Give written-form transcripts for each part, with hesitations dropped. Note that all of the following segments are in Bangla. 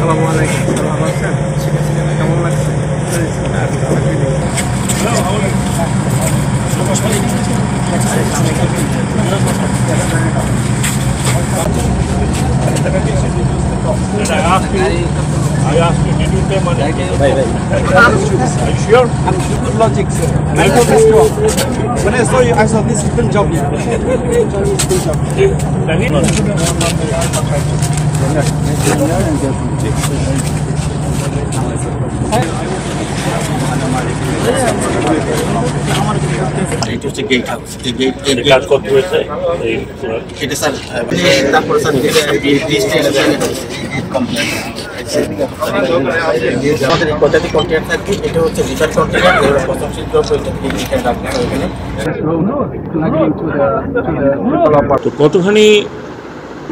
আসসালামু আলাইকুম। ভালো আছেন? কেমন লাগছে? I asked you, did you pay money? Right. Are you sure? I'm sure logic, sir. I know this job. When I saw you, I saw this is Punjab. এটা হচ্ছে গেট হাউস। এই গেট কাজ করতে হয়েছে এটা স্যার তারপরে স্যার আমাদের এই কয়টাতে কন্টেনার থাকবে, এটা হচ্ছে রিসার্চ কন্টেনার, পচনশীল দ্রব্য এখানে রাখতে হবে এখানে। তো কতখানি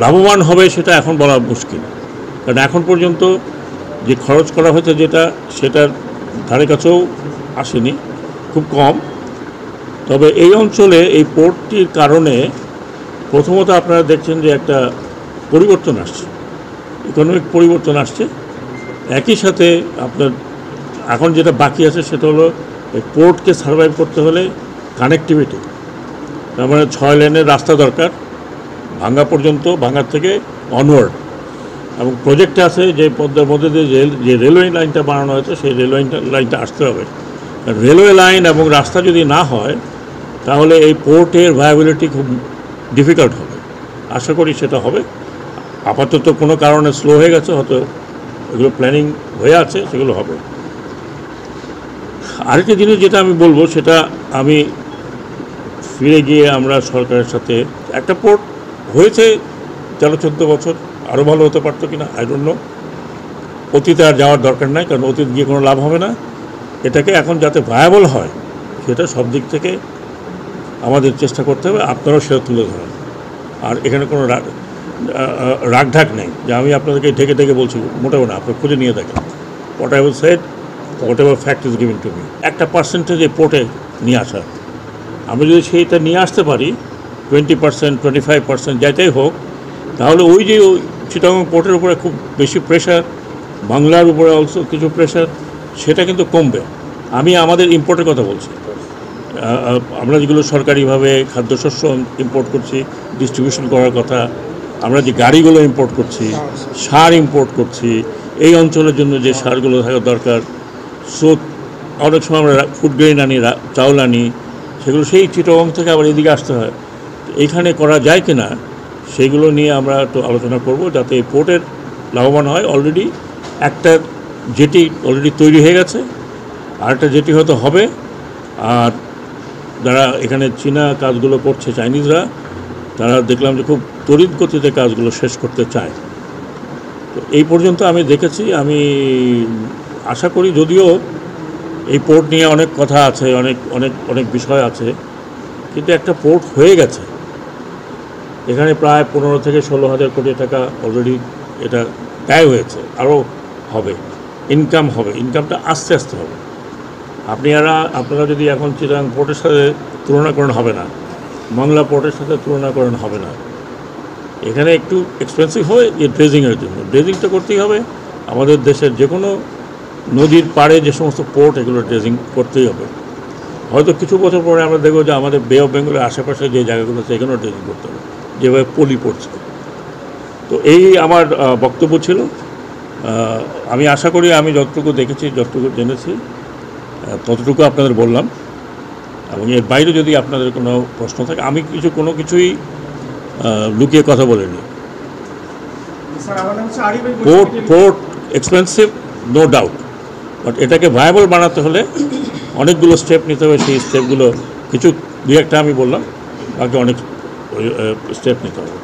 লাভবান হবে সেটা এখন বলা মুশকিল, কারণ এখন পর্যন্ত যে খরচ করা হয়েছে সেটার ধারে কাছেও আসেনি, খুব কম। তবে এই অঞ্চলে এই পোর্টটির কারণে প্রথমত আপনারা দেখছেন যে একটা পরিবর্তন আসছে, ইকোনমিক পরিবর্তন আসছে। একই সাথে আপনার এখন যেটা বাকি আছে সেটা হলো এই পোর্টকে সার্ভাইভ করতে হলে কানেক্টিভিটি, তার মানে 6 লেনের রাস্তা দরকার ভাঙ্গা পর্যন্ত, ভাঙ্গার থেকে অনওয়ার্ড। এবং প্রজেক্টে আছে যে পদ্মার মধ্যে দিয়ে যে রেলওয়ে লাইনটা বানানো হয়েছে সেই রেলওয়ে লাইনটা আসতে হবে। রেলওয়ে লাইন এবং রাস্তা যদি না হয় তাহলে এই পোর্টের ভায়াবিলিটি খুব ডিফিকাল্ট হবে। আশা করি সেটা হবে। আপাতত কোনো কারণে স্লো হয়ে গেছে, হয়তো এগুলো প্ল্যানিং হয়ে আছে, সেগুলো হবে। আরেকটি জিনিস যেটা আমি বলবো, সেটা আমি ফিরে গিয়ে আমরা সরকারের সাথে একটা পোর্ট হয়েছে 13-14 বছর, আরও ভালো হতে পারতো কিনা আই ডোন্ট নো। অতীতে আর যাওয়ার দরকার নাই, কারণ অতীত গিয়ে কোনো লাভ হবে না। এটাকে এখন যাতে ভায়াবল হয় সেটা সব দিক থেকে আমাদের চেষ্টা করতে হবে, আপনারাও সেটা তুলে ধরেন। আর এখানে কোনো রাগঢাক নেই যে আমি আপনাদেরকে ঢেকে ঢেকে বলছি, মোটেও না। আপনি খুঁজে নিয়ে দেখেন what I will said, whatever fact is giving to me. একটা পার্সেন্টেজ এই পোর্টে নিয়ে আসা, আমরা যদি সেইটা নিয়ে আসতে পারি 20%, 25% যাইতেই হোক, তাহলে ওই যে চিটাগং পোর্টের উপরে খুব বেশি প্রেশার, বাংলার উপরে অলসো কিছু প্রেশার, সেটা কিন্তু কমবে। আমি আমাদের ইম্পোর্টের কথা বলছি। আমরা যেগুলো সরকারিভাবে খাদ্যশস্য ইম্পোর্ট করছি, ডিস্ট্রিবিউশন করার কথা, আমরা যে গাড়িগুলো ইম্পোর্ট করছি, সার ইম্পোর্ট করছি, এই অঞ্চলের জন্য যে সারগুলো থাকা দরকার, অনেক সময় আমরা ফুড গ্রেন আনি, চাউল আনি, সেগুলো সেই চিটাগং থেকে আবার এদিকে আসতে হয়। এইখানে করা যায় কি না সেগুলো নিয়ে আমরা একটু আলোচনা করব, যাতে এই পোর্টের লাভবান হয়। অলরেডি একটা জেটি অলরেডি তৈরি হয়ে গেছে, আরেকটা জেটি হয়তো হবে। আর যারা এখানে চীনা কাজগুলো করছে, চাইনিজরা, তারা দেখলাম যে খুব তড়িৎ গতিতে কাজগুলো শেষ করতে চায়। তো এই পর্যন্ত আমি দেখেছি। আমি আশা করি, যদিও এই পোর্ট নিয়ে অনেক কথা আছে, অনেক অনেক অনেক বিষয় আছে, কিন্তু একটা পোর্ট হয়ে গেছে। এখানে প্রায় 15 থেকে 16 হাজার কোটি টাকা অলরেডি এটা ব্যয় হয়েছে, আরও হবে, ইনকাম হবে। ইনকামটা আস্তে আস্তে হবে। আপনারা যদি এখন চিটাগং পোর্টের সাথে তুলনা করেন হবে না, মংলা পোর্টের সাথে তুলনা করেন হবে না। এখানে একটু এক্সপেন্সিভ হয় যে ড্রেজিংয়ের জন্য, ড্রেজিংটা করতেই হবে। আমাদের দেশের যে কোনো নদীর পাড়ে যে সমস্ত পোর্ট, এগুলো ড্রেজিং করতেই হবে। হয়তো কিছু বছর পরে আমরা দেখব যে আমাদের বে অফ বেঙ্গলের আশেপাশে যে জায়গাগুলো আছে এখানেও ড্রেজিং করতে হবে, যেভাবে পলি পড়ছে। তো এই আমার বক্তব্য ছিল। আমি আশা করি আমি যতটুকু দেখেছি, যতটুকু জেনেছি, ততটুকু আপনাদের বললাম। এবং এর বাইরে যদি আপনাদের কোনো প্রশ্ন থাকে, আমি কোনো কিছুই লুকিয়ে কথা বলিনি। Port expensive, no doubt, but এটাকে ভায়াবল বানাতে হলে অনেকগুলো স্টেপ নিতে হবে। সেই স্টেপগুলো কিছু 2-1টা আমি বললাম, বাকি অনেক স্টেপ নিতে হবে।